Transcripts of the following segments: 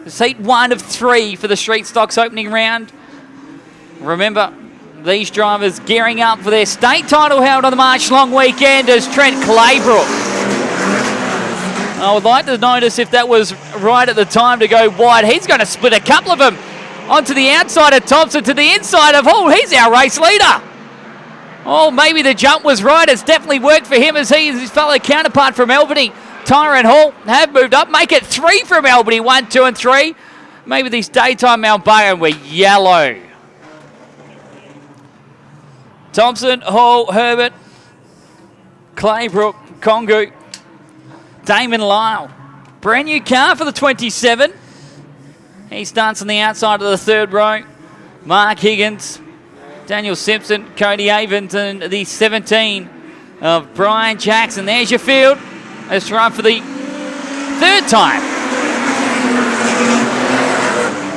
It's heat 1 of 3 for the Street Stocks opening round. Remember, these drivers gearing up for their state title held on the March long weekend as Trent Claybrook. I would like to notice if that was right at the time to go wide. He's going to split a couple of them onto the outside of Thompson to the inside of Hall. He's our race leader. Oh, maybe the jump was right. It's definitely worked for him as he and his fellow counterpart from Albany, Tyrone Hall, have moved up. Make it 3 from Albany, 1, 2 and 3. Maybe these daytime Mount Bayern were yellow. Thompson, Hall, Herbert, Claybrook, Kongu, Damon Lyle. Brand new car for the 27. He starts on the outside of the third row. Mark Higgins, Daniel Simpson, Cody Avens, and the 17 of Brian Jackson. There's your field. Let's run for the third time.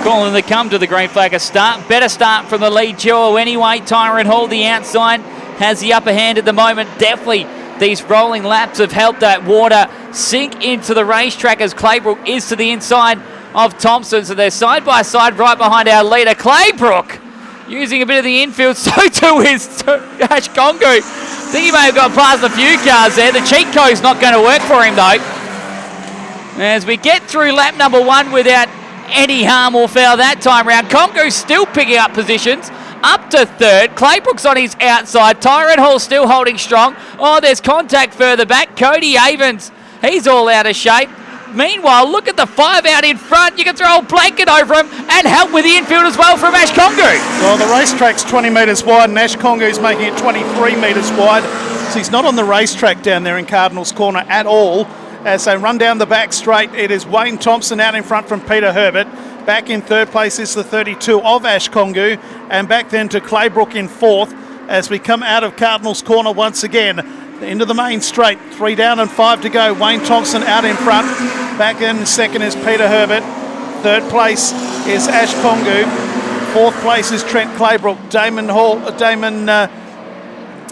Calling the come to the green flag a start. Better start from the lead duo anyway. Tyrone Hall, the outside, has the upper hand at the moment. Definitely these rolling laps have helped that water sink into the racetrack as Claybrook is to the inside of Thompson. So they're side by side right behind our leader. Claybrook using a bit of the infield. So too is Ash Kongu. I think he may have got past a few cars there. The cheat code's not going to work for him though. As we get through lap number 1 without any harm or foul that time round. Kongu's still picking up positions. Up to third. Claybrook's on his outside. Tyrone Hall still holding strong. Oh, there's contact further back. Cody Avens, he's all out of shape. Meanwhile, look at the 5 out in front. You can throw a blanket over him and help with the infield as well from Ash Kongu. Well, the racetrack's 20 metres wide and Ash Kongu's making it 23 metres wide. So he's not on the racetrack down there in Cardinals Corner at all. As they run down the back straight, it is Wayne Thompson out in front from Peter Herbert. Back in third place is the 32 of Ash Kongu. And back then to Claybrook in fourth as we come out of Cardinals Corner once again. Into the main straight, 3 down and 5 to go. Wayne Thompson out in front. Back in second is Peter Herbert. Third place is Ash Kongu. Fourth place is Trent Claybrook. Damon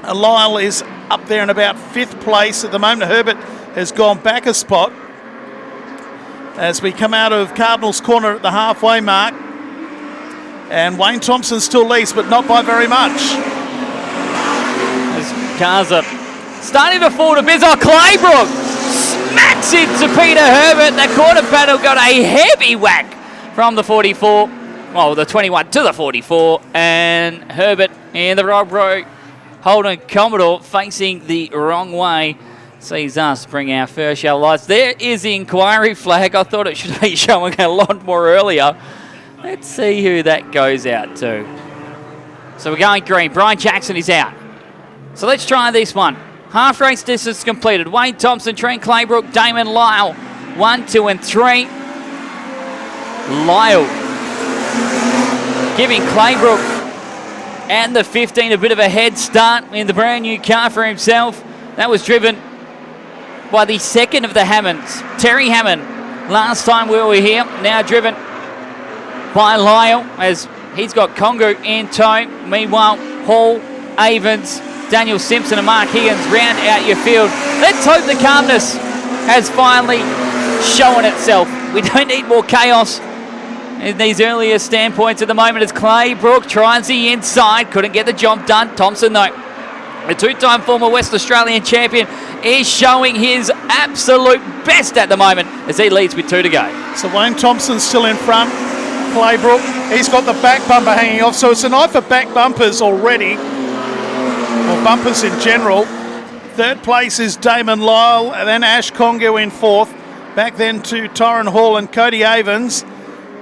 Lyle is up there in about 5th place. At the moment, Herbert has gone back a spot. As we come out of Cardinals Corner at the halfway mark. And Wayne Thompson still leads, but not by very much. As cars up starting to fall to bits. Oh, Claybrook smacks into Peter Herbert. The quarter panel got a heavy whack from the 44. Well, the 21 to the 44. And Herbert in the right row. Holden Commodore facing the wrong way. Sees us bring our first yellow lights. There is the inquiry flag. I thought it should be showing a lot more earlier. Let's see who that goes out to. So we're going green. Brian Jackson is out. So let's try this one. Half race distance completed. Wayne Thompson, Trent Claybrook, Damon Lyle. 1, 2 and 3. Lyle giving Claybrook and the 15 a bit of a head start in the brand new car for himself. That was driven by the second of the Hammonds, Terry Hammond. Last time we were here, now driven by Lyle as he's got Kongu in tow. Meanwhile, Hall, Avens, Daniel Simpson and Mark Higgins round out your field. Let's hope the calmness has finally shown itself. We don't need more chaos in these earlier standpoints at the moment as Claybrook tries the inside. Couldn't get the job done. Thompson, though, a 2-time former West Australian champion, is showing his absolute best at the moment as he leads with 2 to go. So Wayne Thompson's still in front. Claybrook, he's got the back bumper hanging off. So it's a night for back bumpers already. Or bumpers in general. Third place is Damon Lyle and then Ash Kongu in fourth. Back then to Tyrone Hall and Cody Avens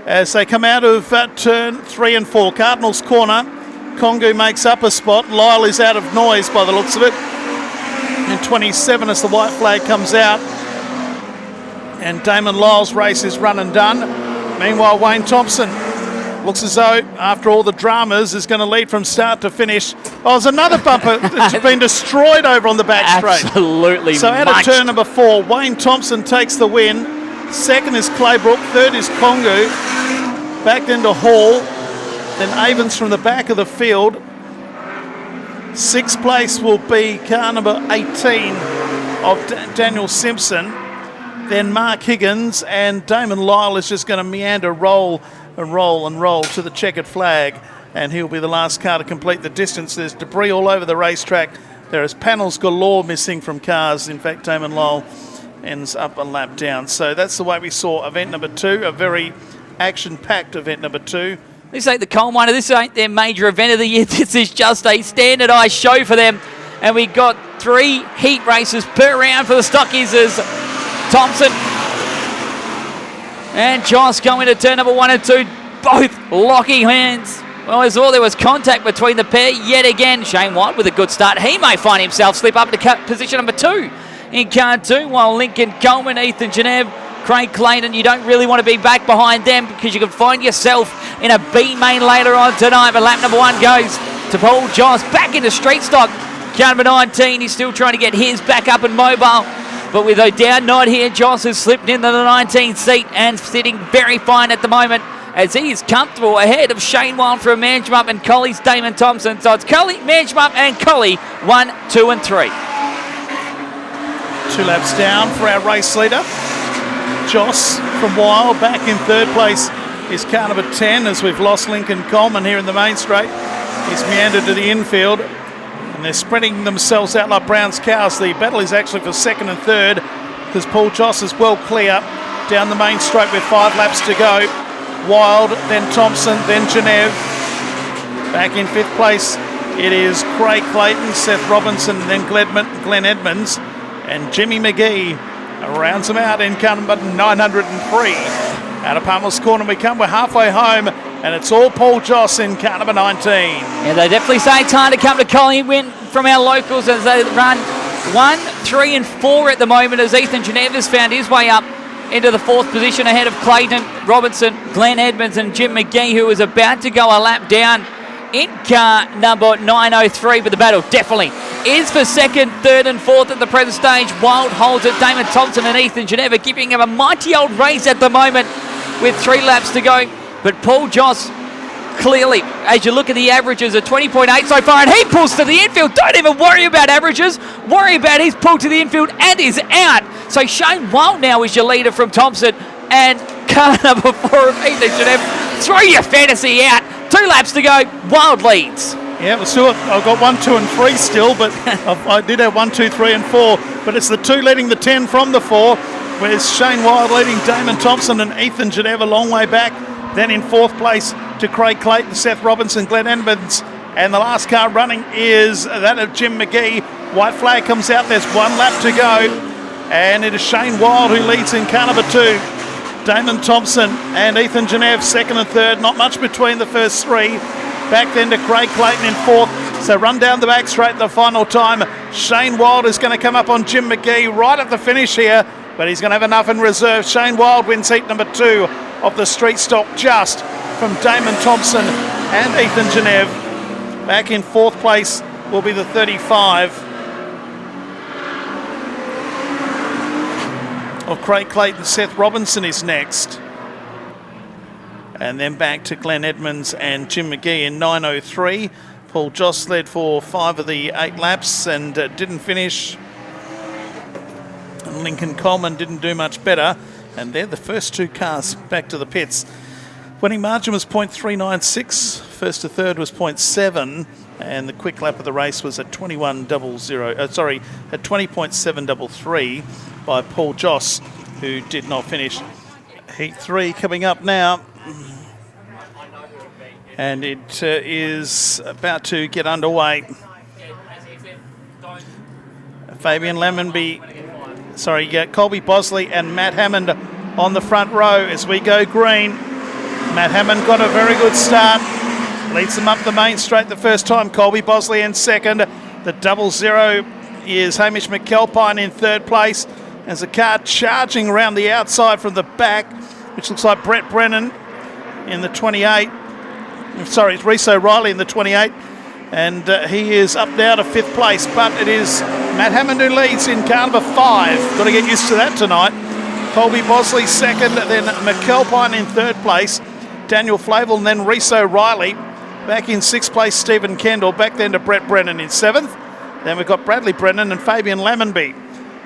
as they come out of turn 3 and 4. Cardinals Corner. Kongu makes up a spot. Lyle is out of noise by the looks of it. And 27 as the white flag comes out. And Damon Lyle's race is run and done. Meanwhile, Wayne Thompson looks as though, after all the dramas, is going to lead from start to finish. Oh, there's another bumper that's been destroyed over on the back straight. Absolutely. So out of turn number 4, Wayne Thompson takes the win. Second is Claybrook. Third is Kongu. Back then to Hall. Then Avens from the back of the field. 6th place will be car number 18 of Daniel Simpson. then Mark Higgins, and Damon Lyle is just going to meander, roll and roll and roll to the checkered flag, and he'll be the last car to complete the distance. There's debris all over the racetrack. There is panels galore missing from cars. In fact, Damon Lyle ends up a lap down. So that's the way we saw event number 2, a very action-packed event number 2. This ain't the coal miner. This ain't their major event of the year. This is just a standardised show for them. And we got 3 heat races per round for the stockies as Thompson and Joss go into turn number 1 and 2, both locking hands. Well, as all there was contact between the pair yet again. Shane White with a good start. He may find himself slip up to position number 2 in car 2, while Lincoln Coleman, Ethan Geneve, Craig Clayton, you don't really want to be back behind them because you can find yourself in a B main later on tonight. But lap number 1 goes to Paul Joss, back into street stock. Car number 19, he's still trying to get his back up and mobile. But with a down nod here, Joss has slipped into the 19th seat and sitting very fine at the moment, as he is comfortable ahead of Shane Wild from Manchmup and Collie's Damon Thompson. So it's Collie, Manchmup and Collie, 1, 2 and 3. 2 laps down for our race leader. Joss from Wild back in 3rd place is car number 10, as we've lost Lincoln Coleman here in the main straight. He's meandered to the infield, and they're spreading themselves out like Brown's cows. The battle is actually for 2nd and 3rd, because Paul Joss is well clear down the main straight with 5 laps to go. Wild, then Thompson, then Geneve. Back in 5th place, it is Craig Clayton, Seth Robinson, then Glenn Edmonds, and Jimmy McGee rounds them out in car number 903. Out of Palmer's Corner we come. We're halfway home, and it's all Paul Joss in car number 19. Yeah, they definitely say it's hard to come to Collie win from our locals as they run 1, 3 and 4 at the moment, as Ethan Geneve has found his way up into the 4th position ahead of Clayton, Robinson, Glenn Edmonds and Jim McGee, who is about to go a lap down in car number 903. But the battle definitely is for 2nd, 3rd and 4th at the present stage. Wild holds it. Damon Thompson and Ethan Geneva giving him a mighty old race at the moment with 3 laps to go. But Paul Joss, clearly, as you look at the averages, a 20.8 so far, and he pulls to the infield. Don't even worry about averages. Worry about his pull to the infield and is out. So Shane Wild now is your leader from Thompson, and car number 4 of Ethan Geneva. Throw your fantasy out. 2 laps to go. Wild leads. Yeah, I've got 1, 2 and 3 still, but I did have 1, 2, 3 and 4. But it's the 2 leading the 10 from the 4. Where's Shane Wild leading Damon Thompson and Ethan Geneva a long way back. Then in 4th place to Craig Clayton, Seth Robinson, Glenn Edmonds. And the last car running is that of Jim McGee. White flag comes out. There's 1 lap to go. And it is Shane Wild who leads in car number 2. Damon Thompson and Ethan Geneve 2nd and 3rd. Not much between the first 3. Back then to Craig Clayton in 4th. So run down the back straight the final time. Shane Wild is going to come up on Jim McGee right at the finish here, but he's going to have enough in reserve. Shane Wild wins heat number 2 of the street stock, just from Damon Thompson and Ethan Geneve. Back in 4th place will be the 35 of Craig Clayton. Seth Robinson is next. And then back to Glenn Edmonds and Jim McGee in 903. Paul Joss led for 5 of the 8 laps and didn't finish. And Lincoln Coleman didn't do much better. And they're the first 2 cars back to the pits. Winning margin was 0.396. First to third was 0.7. And the quick lap of the race was at 20.733 by Paul Joss, who did not finish. Heat 3 coming up now. And it is about to get underway. Colby Bosley and Matt Hammond on the front row as we go green. Matt Hammond got a very good start. Leads them up the main straight the first time. Colby Bosley in 2nd. The 00 is Hamish McAlpine in 3rd place. There's a car charging around the outside from the back, which looks like Brett Brennan in the 28. Sorry, it's Reese O'Reilly in the 28. And he is up now to 5th place. But it is Matt Hammond who leads in car number 5. Got to get used to that tonight. Colby Bosley 2nd, then McAlpine in 3rd place. Daniel Flavel and then Reese O'Reilly. Back in 6th place, Stephen Kendall. Back then to Brett Brennan in 7th. Then we've got Bradley Brennan and Fabian Lammonby.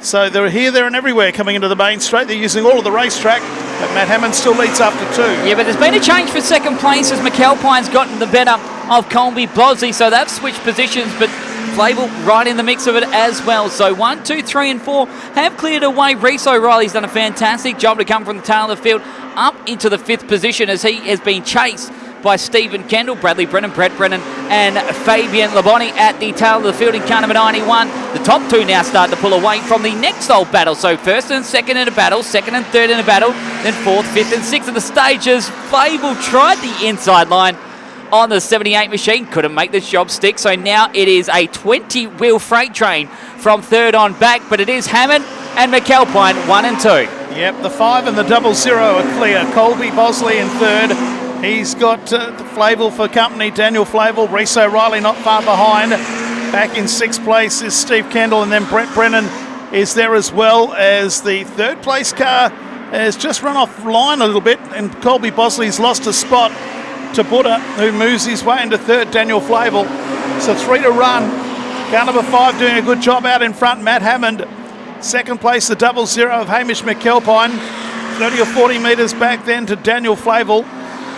So they're here, there and everywhere coming into the main straight. They're using all of the racetrack, but Matt Hammond still leads after 2. Yeah, but there's been a change for second place as McAlpine's gotten the better of Colby Bosley, so they've switched positions, but Flavel right in the mix of it as well. So 1, 2, 3 and 4 have cleared away. Reese O'Reilly's done a fantastic job to come from the tail of the field up into the 5th position as he has been chased by Stephen Kendall, Bradley Brennan, Brett Brennan and Fabian Labonte at the tail of the field in car number 91. The top 2 now start to pull away from the next old battle. So first and second in a battle, second and third in a battle, then 4th, 5th and 6th of the stages. Flavel tried the inside line on the 78 machine, couldn't make this job stick. So now it is a 20-wheel freight train from 3rd on back, but it is Hammond and McAlpine 1 and 2. Yep, the 5 and the 00 are clear. Colby Bosley in 3rd. He's got Flavel for company, Daniel Flavel. Reese O'Reilly not far behind. Back in 6th place is Steve Kendall, and then Brett Brennan is there as well, as the 3rd place car has just run off line a little bit, and Colby Bosley's lost a spot to Buddha, who moves his way into 3rd, Daniel Flavel. So 3 to run. Car number 5 doing a good job out in front, Matt Hammond. 2nd place, the 00 of Hamish McAlpine. 30 or 40 metres back then to Daniel Flavel.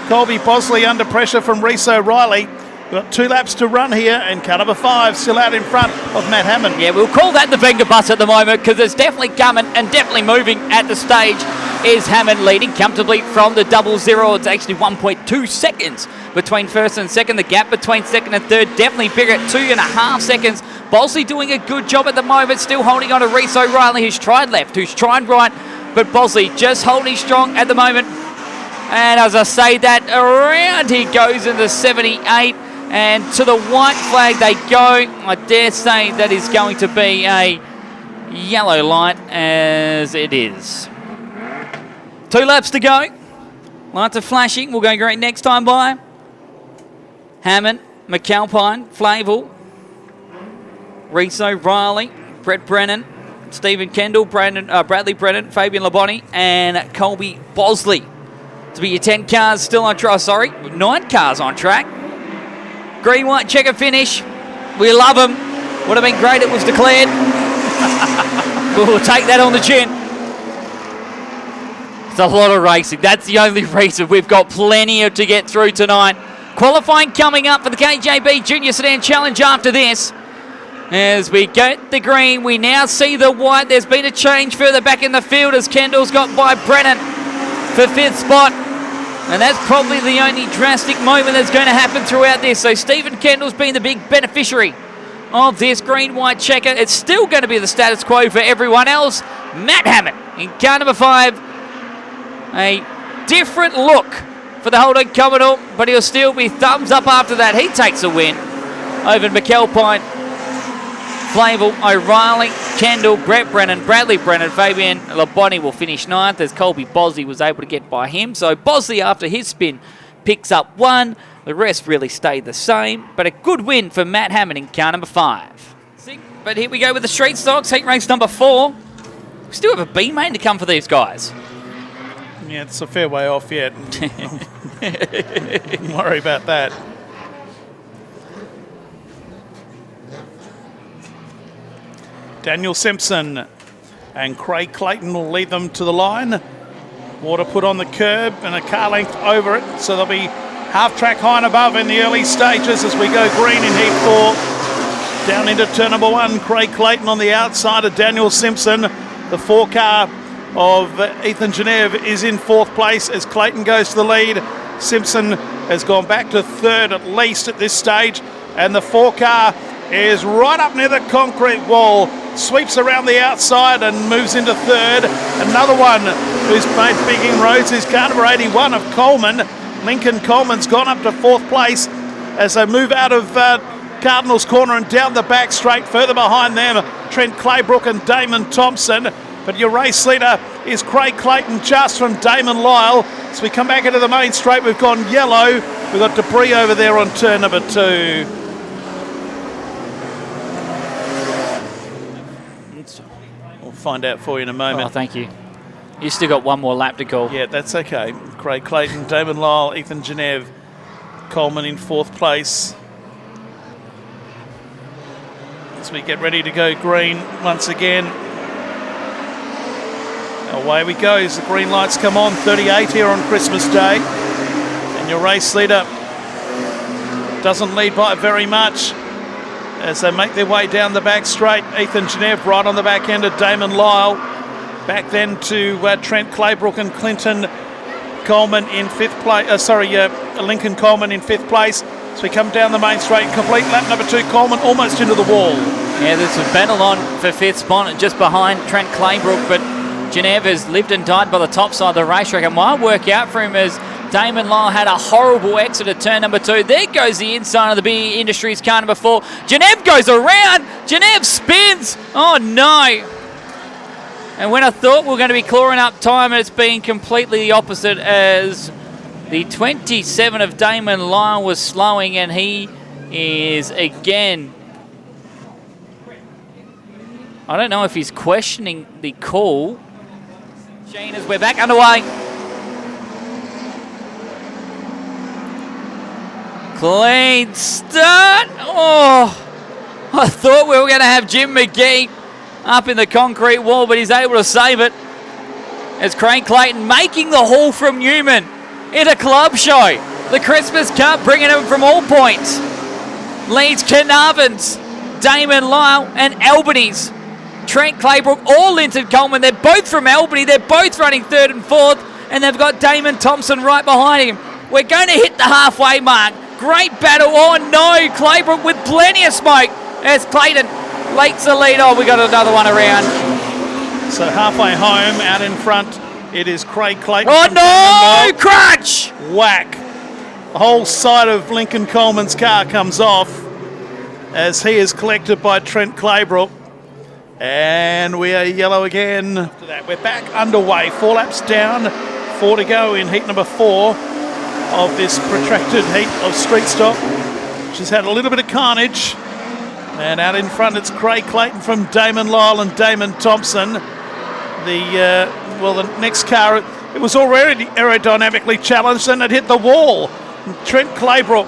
Colby Bosley under pressure from Reese O'Reilly. We've got 2 laps to run here, and car number 5 still out in front of Matt Hammond. Yeah, we'll call that the Venga bus at the moment because it's definitely coming and definitely moving at the stage. Is Hammond leading comfortably from the 00. It's actually 1.2 seconds between 1st and 2nd. The gap between 2nd and 3rd definitely bigger at 2.5 seconds. Bosley doing a good job at the moment, still holding on to Reese O'Reilly, who's tried left, who's tried right, but Bosley just holding strong at the moment. And as I say that, around he goes in the 78, and to the white flag they go. I dare say that is going to be a yellow light, as it is. 2 laps to go. Lights are flashing. We'll go green next time by. Hammond, McAlpine, Flavel, Reese O'Reilly, Brett Brennan, Stephen Kendall, Bradley Brennan, Fabian Labonte, and Colby Bosley. To be your 10 cars still on track. 9 cars on track. Green, white, checker finish. We love them. Would have been great it was declared. We'll take that on the chin. It's a lot of racing. That's the only reason. We've got plenty to get through tonight. Qualifying coming up for the KJB Junior Sedan Challenge after this. As we get the green, we now see the white. There's been a change further back in the field as Kendall's got by Brennan for 5th spot. And that's probably the only drastic moment that's going to happen throughout this. So Stephen Kendall's been the big beneficiary of this green-white checker. It's still going to be the status quo for everyone else. Matt Hammond in car number 5. A different look for the Holden Commodore, but he'll still be thumbs up after that. He takes a win over McAlpine, Flavel, O'Reilly, Kendall, Brett Brennan, Bradley Brennan, Fabian Labonte will finish 9th as Colby Bosley was able to get by him. So Bosley, after his spin, picks up 1. The rest really stayed the same, but a good win for Matt Hammond in car number 5. But here we go with the street stocks, heat race number 4. We still have a B main to come for these guys. Yeah, it's a fair way off yet. Don't worry about that. Daniel Simpson and Craig Clayton will lead them to the line. Water put on the curb and a car length over it, so they'll be half track high and above in the early stages as we go green in heat 4. Down into turn number 1, Craig Clayton on the outside of Daniel Simpson. The 4 car of Ethan Geneve is in 4th place as Clayton goes to the lead. Simpson has gone back to 3rd at least at this stage, and the 4 car is right up near the concrete wall, sweeps around the outside and moves into 3rd. Another one who's made big inroads is car number 81 of Coleman. Lincoln Coleman's gone up to 4th place as they move out of Cardinals Corner and down the back straight. Further behind them, Trent Claybrook and Damon Thompson. But your race leader is Craig Clayton just from Damon Lyle. As we come back into the main straight, we've gone yellow. We've got debris over there on turn number 2. We'll find out for you in a moment. Oh, thank you. You still got one more lap to go. Yeah, that's okay. Craig Clayton, Damon Lyle, Ethan Geneve, Coleman in 4th place. As we get ready to go green once again. Away we go as the green lights come on. 38 here on Christmas Day. And your race leader doesn't lead by very much as they make their way down the back straight. Ethan Genev right on the back end of Damon Lyle. Back then to Trent Claybrook and Clinton Coleman in fifth place. Lincoln Coleman in fifth place. So we come down the main straight, complete lap number 2. Coleman almost into the wall. Yeah, there's a battle on for fifth spot just behind Trent Claybrook, but Genev has lived and died by the top side of the racetrack, and might work out for him as Damon Lyle had a horrible exit at turn number 2. There goes the inside of the B Industries car number 4. Genev goes around. Genev spins. Oh no. And when I thought we were going to be clawing up time, it's been completely the opposite as the 27 of Damon Lyle was slowing, and he is again, I don't know if he's questioning the call. Shane, as we're back underway. Clean start. Oh, I thought we were going to have Jim McGee up in the concrete wall, but he's able to save it. As Craig Clayton making the haul from Newman in a club show. The Christmas Cup bringing him from all points. Leads Carnarvon's, Damon Lyle and Albany's Trent Claybrook or Linton Coleman. They're both from Albany. They're both running 3rd and 4th, and they've got Damon Thompson right behind him. We're going to hit the halfway mark. Great battle. Oh no, Claybrook with plenty of smoke as Clayton leaks the lead. Oh, we got another one around. So halfway home, out in front, it is Craig Clayton. Oh no, crunch! Whack. The whole side of Lincoln Coleman's car comes off as he is collected by Trent Claybrook. And we are yellow again. After that, we're back underway. 4 laps down, 4 to go in heat number 4 of this protracted heat of street stock, which has had a little bit of carnage. And out in front, it's Craig Clayton from Damon Lyle and Damon Thompson. The next car, it was already aerodynamically challenged and it hit the wall. Trent Claybrook,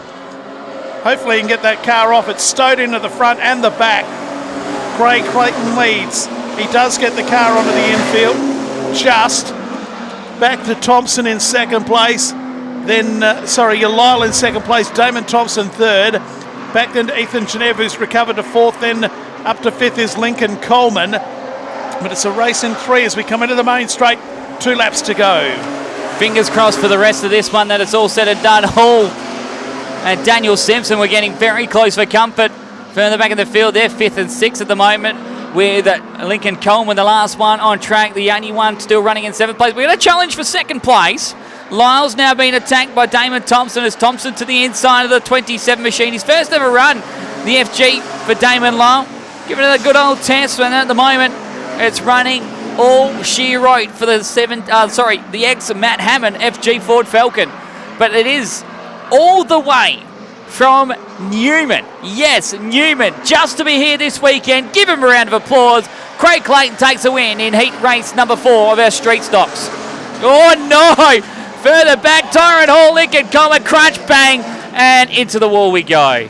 hopefully he can get that car off. It's stowed into the front and the back. Craig Clayton leads. He does get the car onto the infield. Just back to Thompson in second place. Then, Lyle in second place. Damon Thompson third. Back then to Ethan Genev, who's recovered to 4th. Then up to 5th is Lincoln Coleman. But it's a race in 3 as we come into the main straight. 2 laps to go. Fingers crossed for the rest of this one that it's all said and done. Hall and Daniel Simpson were getting very close for comfort. Further back in the field, they're 5th and 6th at the moment. With Lincoln Coleman, the last one on track, the only one still running in 7th place. We're going to challenge for 2nd place. Lyle's now been attacked by Damon Thompson as Thompson to the inside of the 27 machine. His first ever run, the FG for Damon Lyle. Giving it a good old test, and at the moment, it's running all she wrote for the the ex-Matt Hammond FG Ford Falcon. But it is all the way from Newman. Yes, Newman, just to be here this weekend. Give him a round of applause. Craig Clayton takes a win in heat race number 4 of our street stocks. Oh no! Further back, Tyrant Hall, Lincoln Coleman, crunch, bang, and into the wall we go.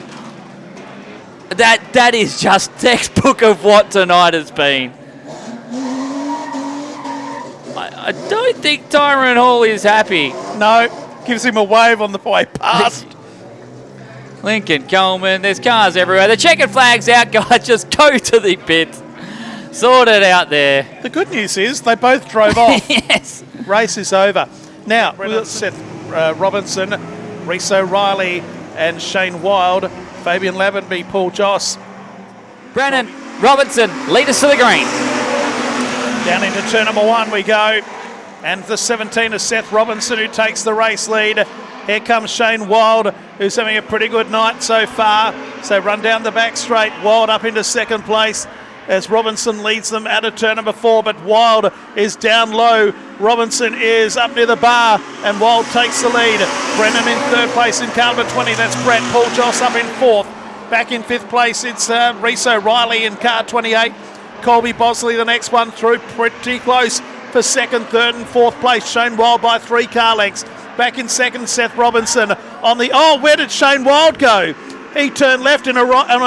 That is just textbook of what tonight has been. I don't think Tyrant Hall is happy. No, gives him a wave on the way past. Lincoln Coleman, there's cars everywhere. The checkered flag's out, guys. Just go to the pit. Sort it out there. The good news is they both drove off. Yes. Race is over. Now, we've got Seth Robinson, Reese O'Reilly, and Shane Wild, Fabian Lavenby, Paul Joss. Brennan Robinson, lead us to the green. Down into turn number 1 we go. And the 17 is Seth Robinson, who takes the race lead. Here comes Shane Wild, who's having a pretty good night so far. So run down the back straight. Wild up into 2nd place as Robinson leads them out of turn number 4, but Wild is down low. Robinson is up near the bar, and Wild takes the lead. Brennan in 3rd place in car number 20. That's Brett. Paul Joss up in 4th. Back in 5th place, it's Reese O'Reilly in car 28. Colby Bosley, the next one through, pretty close for 2nd, 3rd and 4th place. Shane Wild by 3 car lengths. Back in 2nd, Seth Robinson on the... Oh, where did Shane Wild go? He turned left on a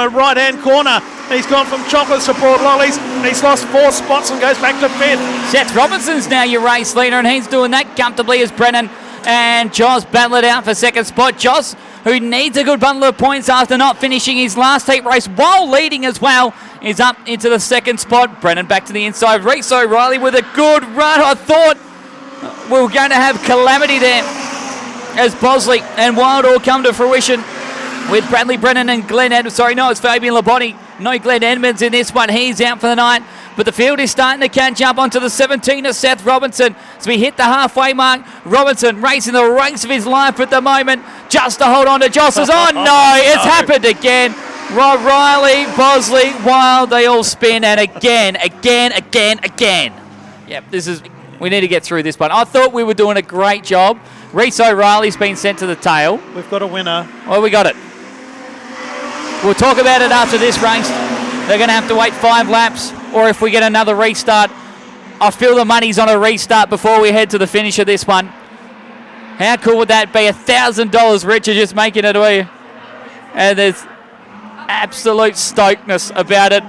right-hand corner. He's gone from chocolates to broad lollies. He's lost 4 spots and goes back to 5th. Seth Robinson's now your race leader, and he's doing that comfortably as Brennan and Joss battle it out for second spot. Joss, who needs a good bundle of points after not finishing his last heat race while leading as well, is up into the second spot. Brennan back to the inside. Reese O'Reilly with a good run. I thought we were going to have calamity there as Bosley and Wild all come to fruition with Bradley Brennan and Glenn Edmonds. Sorry, no, it's Fabian Labonte. No Glenn Edmonds in this one. He's out for the night. But the field is starting to catch up onto the 17 of Seth Robinson. As we hit the halfway mark, Robinson racing the race of his life at the moment just to hold on to Joss's. Oh, no, it's happened again. Riley, Bosley, Wild, they all spin. And again. Yep, we need to get through this one. I thought we were doing a great job. Reese O'Reilly's been sent to the tail. We've got a winner. Well, we got it. We'll talk about it after this race. They're going to have to wait 5 laps, or if we get another restart. I feel the money's on a restart before we head to the finish of this one. How cool would that be? $1,000 richer just making it away. And there's absolute stokeness about it.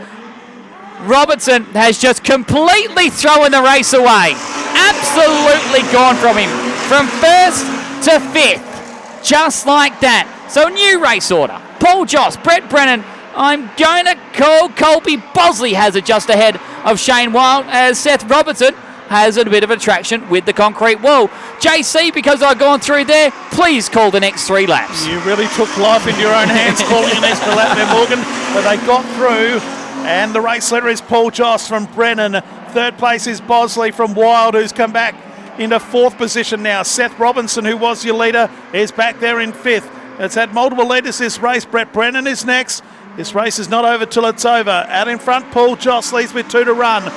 Robinson has just completely thrown the race away. Absolutely gone from him. From 1st to 5th. Just like that. So new race order. Paul Joss, Brett Brennan. I'm going to call Colby Bosley has it just ahead of Shane Wild, as Seth Robertson has a bit of attraction with the concrete wall. JC, because I've gone through there, please call the next 3 laps. You really took life into your own hands calling an extra lap there, Morgan. But they got through, and the race leader is Paul Joss from Brennan. 3rd place is Bosley from Wild, who's come back into 4th position now. Seth Robinson, who was your leader, is back there in 5th. It's had multiple leaders this race. Brett Brennan is next. This race is not over till it's over. Out in front, Paul Joss leads with 2 to run.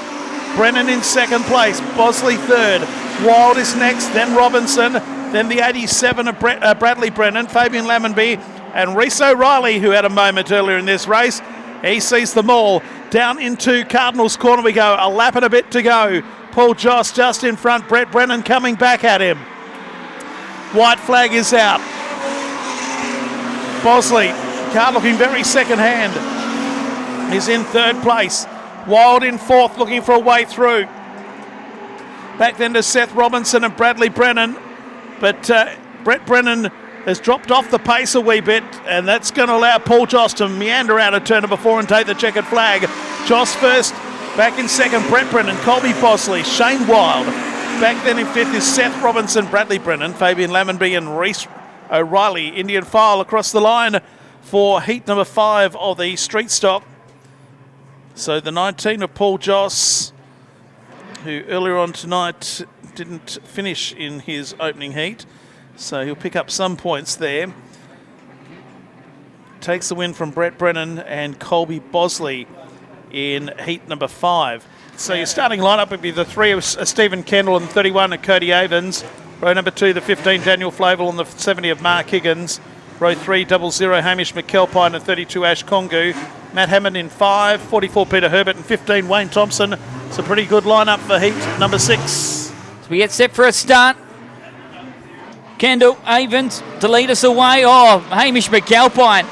Brennan in 2nd place. Bosley 3rd. Wild is next, then Robinson, then the 87 of Bradley Brennan, Fabian Lammonby, and Reese O'Reilly, who had a moment earlier in this race. He sees them all. Down into Cardinals Corner we go. A lap and a bit to go. Paul Joss just in front. Brett Brennan coming back at him. White flag is out. Bosley, car looking very second hand. He's in 3rd place. Wild in 4th, looking for a way through. Back then to Seth Robinson and Bradley Brennan. But Brett Brennan has dropped off the pace a wee bit, and that's going to allow Paul Joss to meander out of turn number 4 and take the checkered flag. Joss first, back in 2nd, Brett Brennan, Colby Bosley, Shane Wild. Back then in 5th is Seth Robinson, Bradley Brennan, Fabian Lammonby and Reese O'Reilly. Indian file across the line for heat number 5 of the street stock. So the 19 of Paul Joss, who earlier on tonight didn't finish in his opening heat. So he'll pick up some points there. Takes the win from Brett Brennan and Colby Bosley in heat number 5. So your starting lineup would be the 3 of Stephen Kendall and 31 of Cody Avens. Row number 2, the 15, Daniel Flavel, and the 70 of Mark Higgins. Row 3, 00, Hamish McAlpine, and 32, Ash Kongu. Matt Hammond in 5, 44, Peter Herbert, and 15, Wayne Thompson. It's a pretty good lineup for heat number 6. So we get set for a start. Kendall, Avens to lead us away. Oh, Hamish McAlpine.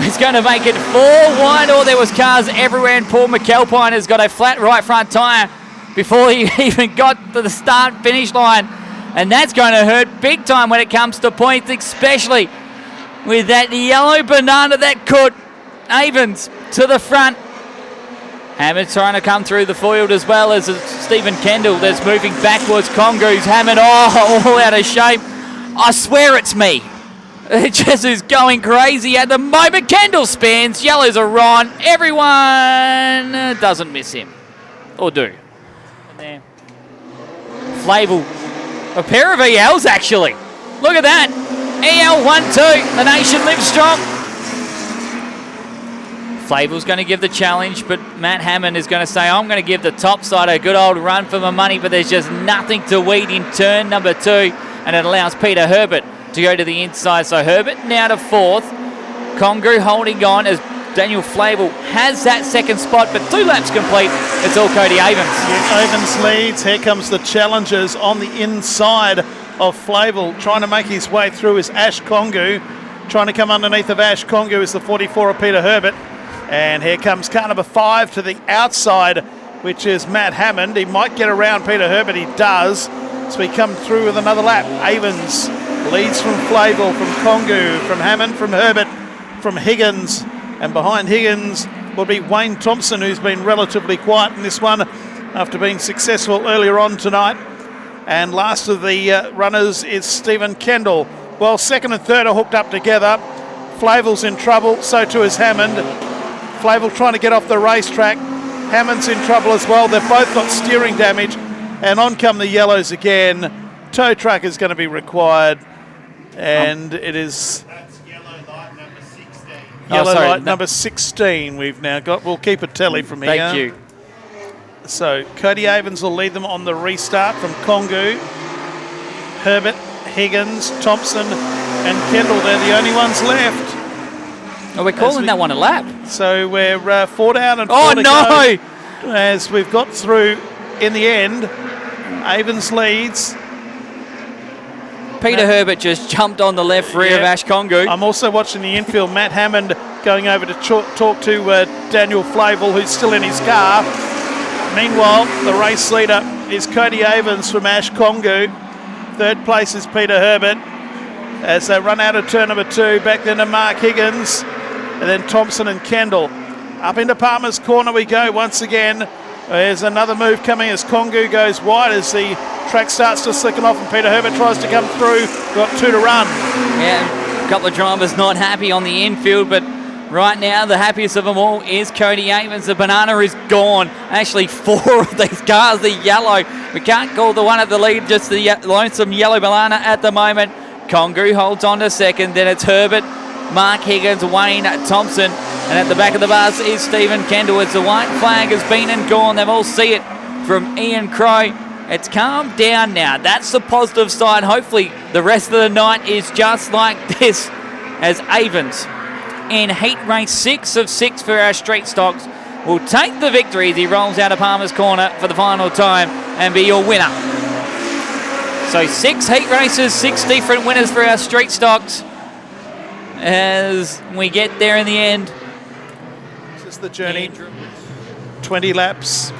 He's going to make it 4 wide. Oh, there was cars everywhere, and Paul McAlpine has got a flat right front tyre before he even got to the start-finish line. And that's going to hurt big time when it comes to points, especially with that yellow banana that caught Avens to the front. Hammond trying to come through the field as well as Stephen Kendall that's moving backwards. Congo's Hammond, all out of shape. I swear it's me. It just is going crazy at the moment. Kendall spins, yellows are on. Everyone doesn't miss him. Or do. There. Flavel. A pair of ELs actually. Look at that. EL 1-2. The nation lives strong. Flavel's going to give the challenge, but Matt Hammond is going to say, I'm going to give the top side a good old run for my money, but there's just nothing to weed in turn number 2, and it allows Peter Herbert to go to the inside. So Herbert now to 4th. Congo holding on as Daniel Flavel has that second spot, but 2 laps complete. It's all Cody Avens. Yeah, Avens leads. Here comes the challengers on the inside of Flavel. Trying to make his way through is Ash Kongu. Trying to come underneath of Ash Kongu is the 44 of Peter Herbert. And here comes car number 5 to the outside, which is Matt Hammond. He might get around Peter Herbert, he does. So we come through with another lap. Avens leads from Flavel, from Kongu, from Hammond, from Herbert, from Higgins. And behind Higgins will be Wayne Thompson, who's been relatively quiet in this one after being successful earlier on tonight. And last of the runners is Stephen Kendall. Well, second and third are hooked up together. Flavel's in trouble, so too is Hammond. Flavel trying to get off the racetrack. Hammond's in trouble as well. They've both got steering damage. And on come the yellows again. Tow truck is going to be required. And it is... That's yellow light number 16. Yellow light number 16 we've now got. We'll keep a tally from here. Thank you. So Cody Avens will lead them on the restart from Kongu. Herbert, Higgins, Thompson and Kendall, they're the only ones left. Oh, we're calling that one a lap. So we're 4 down and 4 Oh, to no! go as we've got through in the end. Avens leads. Peter Herbert just jumped on the left rear of Ash Kongu. I'm also watching the infield. Matt Hammond going over to talk to Daniel Flavel, who's still in his car. Meanwhile, the race leader is Cody Avens from Ash Kongu. Third place is Peter Herbert as they run out of turn number 2. Back then to Mark Higgins and then Thompson and Kendall. Up into Palmer's corner we go once again. There's another move coming as Kongu goes wide as the track starts to slicken off and Peter Herbert tries to come through. Got 2 to run. Yeah, a couple of drivers not happy on the infield, but right now the happiest of them all is Cody Avens. The banana is gone. Actually, 4 of these cars, the yellow. We can't call the one at the lead, just the lonesome yellow banana at the moment. Kongu holds on to second, then it's Herbert, Mark Higgins, Wayne Thompson, and at the back of the bus is Stephen Kendall. As the white flag has been and gone, they've all see it from Ian Crowe. It's calmed down now. That's the positive side. Hopefully the rest of the night is just like this as Avens in heat race 6 of 6 for our street stocks will take the victory as he rolls out of Palmer's corner for the final time and be your winner. So 6 heat races, 6 different winners for our street stocks as we get there in the end. This is the journey. 20 laps.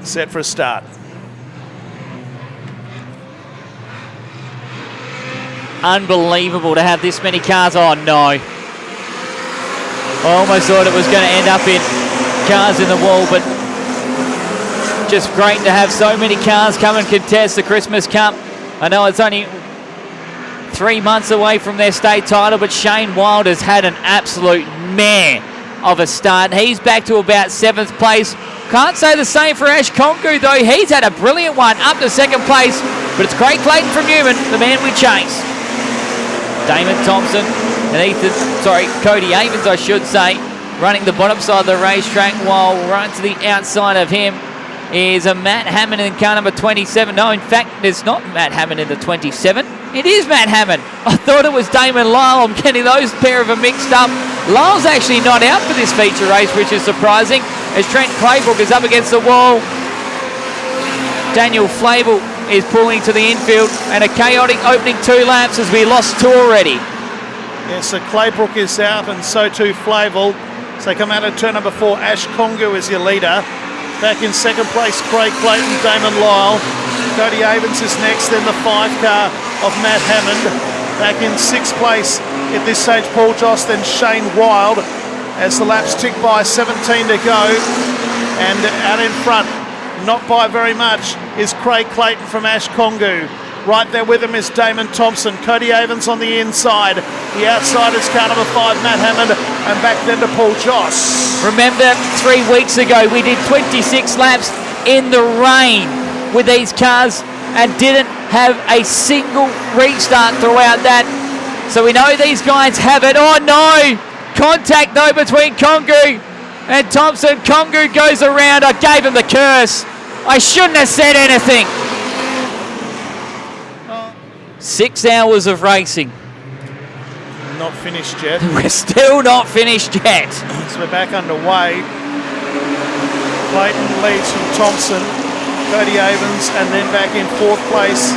Set for a start. Unbelievable to have this many cars. Oh no. I almost thought it was going to end up in cars in the wall, but just great to have so many cars come and contest the Christmas Cup. I know it's only 3 months away from their state title, but Shane Wild has had an absolute mare of a start. He's back to about 7th place. Can't say the same for Ash Kongu, though. He's had a brilliant one up to 2nd place, but it's Craig Clayton from Newman, the man we chase. Damon Thompson and Cody Avens, I should say, running the bottom side of the racetrack, while right to the outside of him is a Matt Hammond in car number 27. No, in fact, it's not Matt Hammond in the 27. It is Matt Hammond. I thought it was Damon Lyle. I'm getting those pair of them mixed up. Lyle's actually not out for this feature race, which is surprising, as Trent Claybrook is up against the wall. Daniel Flavel is pulling to the infield, and a chaotic opening 2 laps as we lost 2 already. Yeah, so Claybrook is out and so too Flavel. So come out of turn number 4, Ash Kongu is your leader. Back in 2nd place, Craig Clayton, Damon Lyle. Cody Avens is next, then the 5 car of Matt Hammond. Back in 6th place at this stage, Paul Joss, then Shane Wild. As the laps tick by, 17 to go. And out in front, not by very much, is Craig Clayton from Ash Kongu. Right there with him is Damon Thompson. Cody Avens on the inside. The outside is car number 5, Matt Hammond, and back then to Paul Joss. Remember 3 weeks ago we did 26 laps in the rain with these cars and didn't have a single restart throughout that. So we know these guys have it. Oh no! Contact though between Kongu and Thompson. Kongu goes around. I gave him the curse. I shouldn't have said anything. 6 hours of racing. Not finished yet. We're still not finished yet. So we're back underway. Clayton leads from Thompson, Cody Avens, and then back in 4th place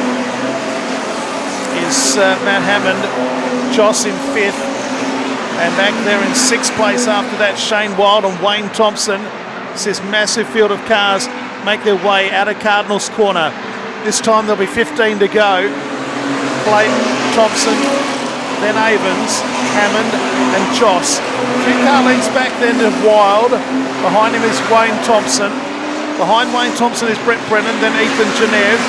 is Matt Hammond. Joss in 5th. And back there in 6th place after that, Shane Wild and Wayne Thompson. It's this massive field of cars make their way out of Cardinals Corner. This time there'll be 15 to go. Clayton, Thompson, then Avens, Hammond and Joss. 3 car lengths back then to Wild. Behind him is Wayne Thompson. Behind Wayne Thompson is Brett Brennan, then Ethan Geneve,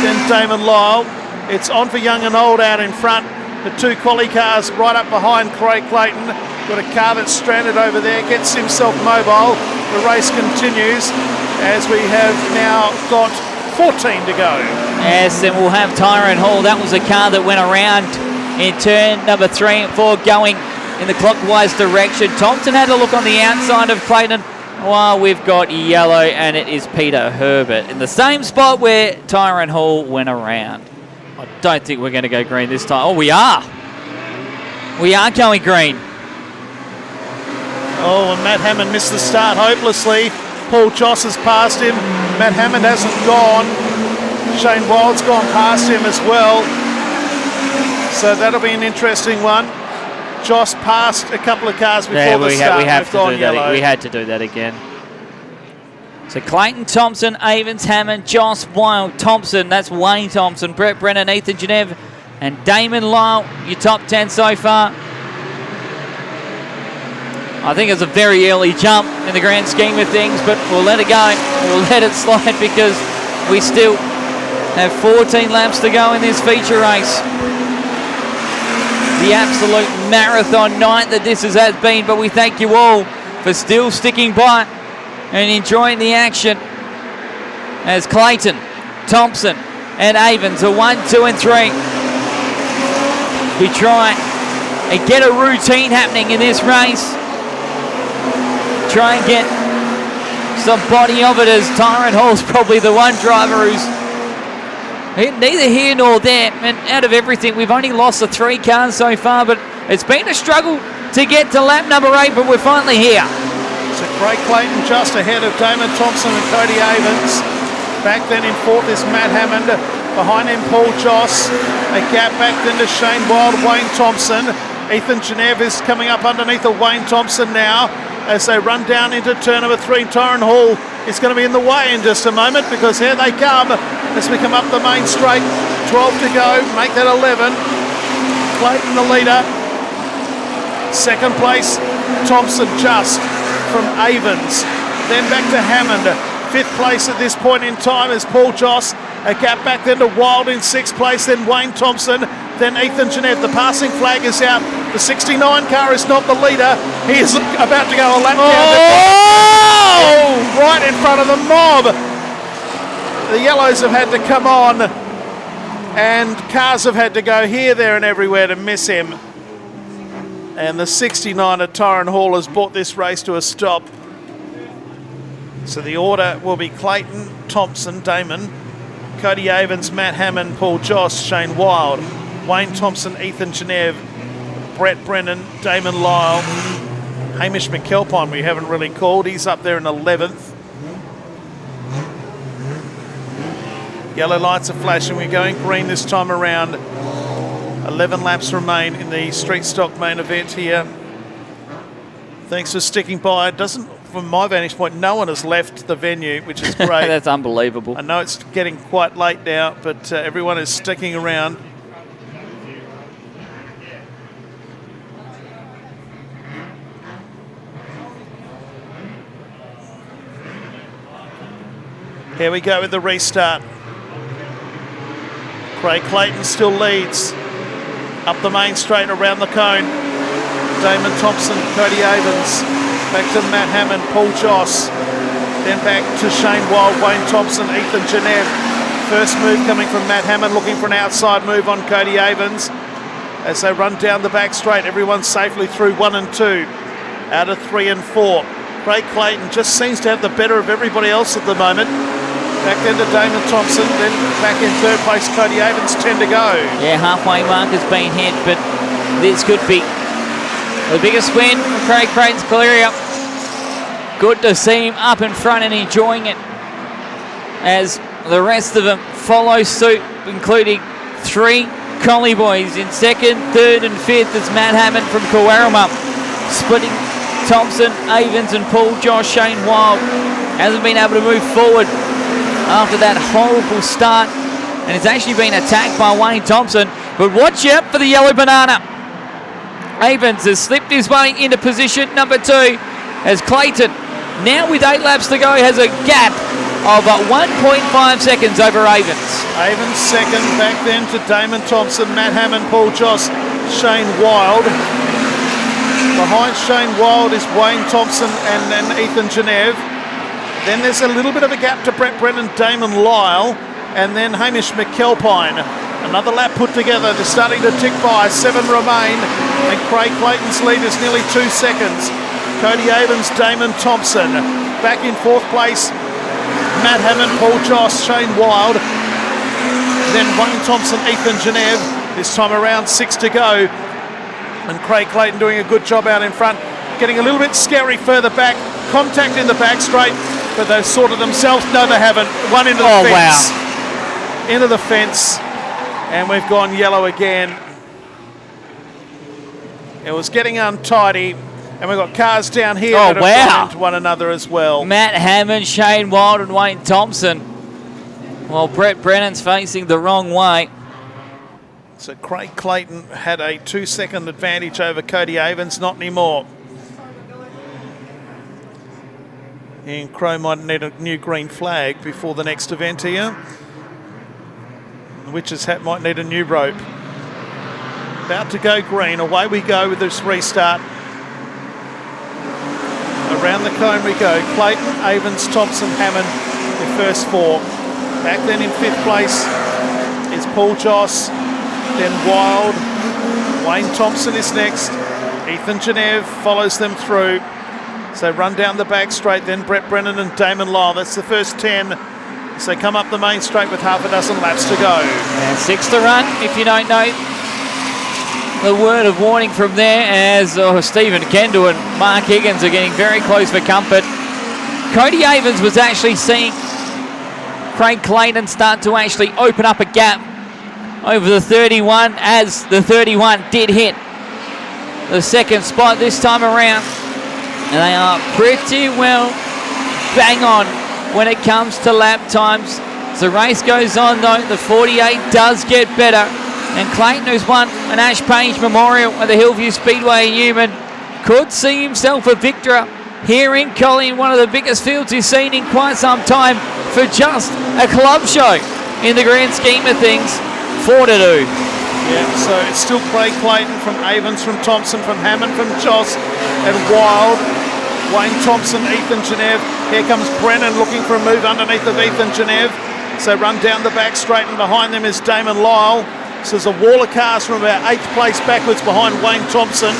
then Damon Lyle. It's on for young and old out in front. The 2 Collie cars right up behind Craig Clayton. Got a car that's stranded over there, gets himself mobile. The race continues as we have now got 14 to go. Yes, and we'll have Tyrone Hall. That was a car that went around in turn number 3 and 4 going in the clockwise direction. Thompson had a look on the outside of Clayton. Well, we've got yellow, and it is Peter Herbert in the same spot where Tyrone Hall went around. I don't think we're going to go green this time. Oh, we are. We are going green. Oh, and Matt Hammond missed the start hopelessly. Paul Joss has passed him. Matt Hammond hasn't gone. Shane Wild's gone past him as well. So that'll be an interesting one. Joss passed a couple of cars before the start. We had to do that again. So Clayton, Thompson, Avens, Hammond, Joss, Wild, Thompson. That's Wayne Thompson, Brett Brennan, Ethan Geneve, and Damon Lyle. Your top 10 so far. I think it's a very early jump in the grand scheme of things, but we'll let it go. We'll let it slide because we still have 14 laps to go in this feature race. The absolute marathon night that this has been, but we thank you all for still sticking by and enjoying the action as Clayton, Thompson and Avens are 1, 2 and 3. We try and get a routine happening in this race. Try and get some body of it, as Tyrone Hall's probably the one driver who's neither here nor there. And out of everything, we've only lost the 3 cars so far, but it's been a struggle to get to lap number 8, but we're finally here. So Craig Clayton just ahead of Damon Thompson and Cody Avens. Back then in 4th is Matt Hammond. Behind him, Paul Joss. A gap back then to Shane Wild, Wayne Thompson. Ethan Geneve is coming up underneath of Wayne Thompson now as they run down into turn number 3. Tyrone Hall is going to be in the way in just a moment because here they come as we come up the main straight. 12 to go, make that 11. Clayton the leader. 2nd place, Thompson just from Avens. Then back to Hammond. 5th place at this point in time is Paul Joss. A gap back then to Wild in 6th place, then Wayne Thompson, then Ethan Geneve. The passing flag is out. The 69 car is not the leader. He is about to go a lap down. Right in front of the mob. The yellows have had to come on, and cars have had to go here, there and everywhere to miss him. And the 69 at Tyrone Hall has brought this race to a stop. So the order will be Clayton, Thompson, Damon, Cody Avens, Matt Hammond, Paul Joss, Shane Wild, Wayne Thompson, Ethan Geneve, Brett Brennan, Damon Lyle, Hamish McKelpine we haven't really called. He's up there in 11th. Yellow lights are flashing. We're going green this time around. 11 laps remain in the street stock main event here. Thanks for sticking by. It doesn't, from my vantage point, no one has left the venue, which is great. That's unbelievable. I know it's getting quite late now, but everyone is sticking around. Here we go with the restart. Craig Clayton still leads. Up the main straight around the cone. Damon Thompson, Cody Avens. Back to Matt Hammond, Paul Joss. Then back to Shane Wild, Wayne Thompson, Ethan Geneve. First move coming from Matt Hammond, looking for an outside move on Cody Avens. As they run down the back straight, everyone safely through 1 and 2. Out of 3 and 4. Craig Clayton just seems to have the better of everybody else at the moment. Back then to Damon Thompson, then back in 3rd place, Cody Avens, 10 to go. Yeah, halfway mark has been hit, but this could be the biggest win from Craig Clayton's career. Good to see him up in front and enjoying it as the rest of them follow suit, including 3 Collie boys in 2nd, 3rd and 5th. It's Matt Hammond from Cowarama. splitting Thompson, Avens and Paul Josh. Shane Wild hasn't been able to move forward after that horrible start, and it's actually been attacked by Wayne Thompson. But watch out for the yellow banana. Avens has slipped his way into position number 2 as Clayton, now with 8 laps to go, has a gap of 1.5 seconds over Avens. Avens second, back then to Damon Thompson, Matt Hammond, Paul Joss, Shane Wild. Behind Shane Wild is Wayne Thompson and then Ethan Geneve. Then there's a little bit of a gap to Brett Brennan, Damon Lyle, and then Hamish McAlpine. Another lap put together. They're starting to tick by. 7 remain, and Craig Clayton's lead is nearly 2 seconds. Cody Avens, Damon Thompson. Back in 4th place, Matt Hammond, Paul Joss, Shane Wild. Then Wayne Thompson, Ethan Geneve. This time around, 6 to go. And Craig Clayton doing a good job out in front. Getting a little bit scary further back. Contact in the back straight, but they've sorted themselves. No, they haven't. One into the fence. Wow. Into the fence. And we've gone yellow again. It was getting untidy. And we've got cars down here that have gone into one another as well. Matt Hammond, Shane Wild and Wayne Thompson. While Brett Brennan's facing the wrong way. So Craig Clayton had a 2-second advantage over Cody Avens. Not anymore. And Crow might need a new green flag before the next event here. The Witch's Hat might need a new rope. About to go green. Away we go with this restart. Around the cone we go. Clayton, Avens, Thompson, Hammond, the first 4. Back then in 5th place is Paul Joss, then Wild. Wayne Thompson is next. Ethan Geneve follows them through. So run down the back straight, then Brett Brennan and Damon Lyle. That's the first 10. So they come up the main straight with half a dozen laps to go. And 6 to run, if you don't know the word of warning from there, as Stephen Kendall and Mark Higgins are getting very close for comfort. Cody Avens was actually seeing Craig Clayton start to actually open up a gap over the 31, as the 31 did hit the 2nd spot this time around. And they are pretty well bang on when it comes to lap times. As the race goes on though, the 48 does get better. And Clayton, who's won an Ash Page Memorial at the Hillview Speedway in Newman, could see himself a victor here in Collie, in one of the biggest fields he's seen in quite some time for just a club show in the grand scheme of things. 4 to 2. Yeah, so it's still Craig Clayton from Avens, from Thompson, from Hammond, from Joss and Wild. Wayne Thompson, Ethan Geneve. Here comes Brennan looking for a move underneath of Ethan Geneve. So run down the back straight, and behind them is Damon Lyle. So there's a wall of cars from about 8th place backwards behind Wayne Thompson.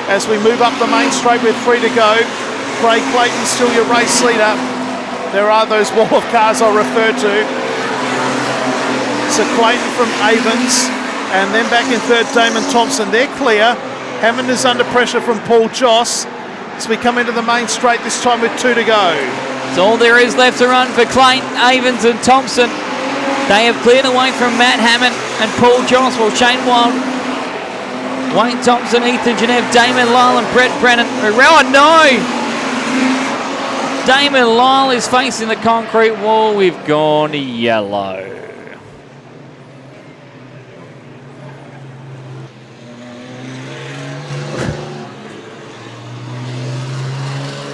As we move up the main straight with 3 to go. Craig Clayton still your race leader. There are those wall of cars I'll refer to. So Clayton from Avens, and then back in 3rd, Damon Thompson. They're clear. Hammond is under pressure from Paul Joss. As we come into the main straight, this time with 2 to go. It's all there is left to run for Clayton, Avens and Thompson. They have cleared away from Matt Hammond and Paul Joss, while Shane Wild, Wayne Thompson, Ethan Geneve, Damon Lyle and Brett Brennan. Oh no! Damon Lyle is facing the concrete wall. We've gone yellow.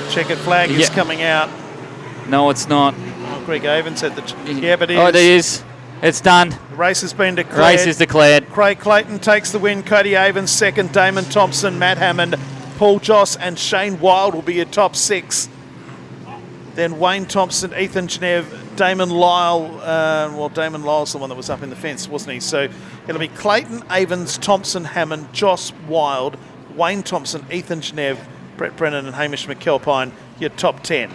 Checkered flag is coming out. No, it's not. Oh, Greg Avens said that. Yeah, but it is. Oh, it is. It's done. The race has been declared. Race is declared. Craig Clayton takes the win. Cody Avens second. Damon Thompson, Matt Hammond, Paul Joss and Shane Wild will be your top 6. Then Wayne Thompson, Ethan Geneve, Damon Lyle. Well, Damon Lyle's the one that was up in the fence, wasn't he? So it'll be Clayton, Avens, Thompson, Hammond, Joss, Wild, Wayne Thompson, Ethan Geneve, Brett Brennan and Hamish McAlpine, your top 10.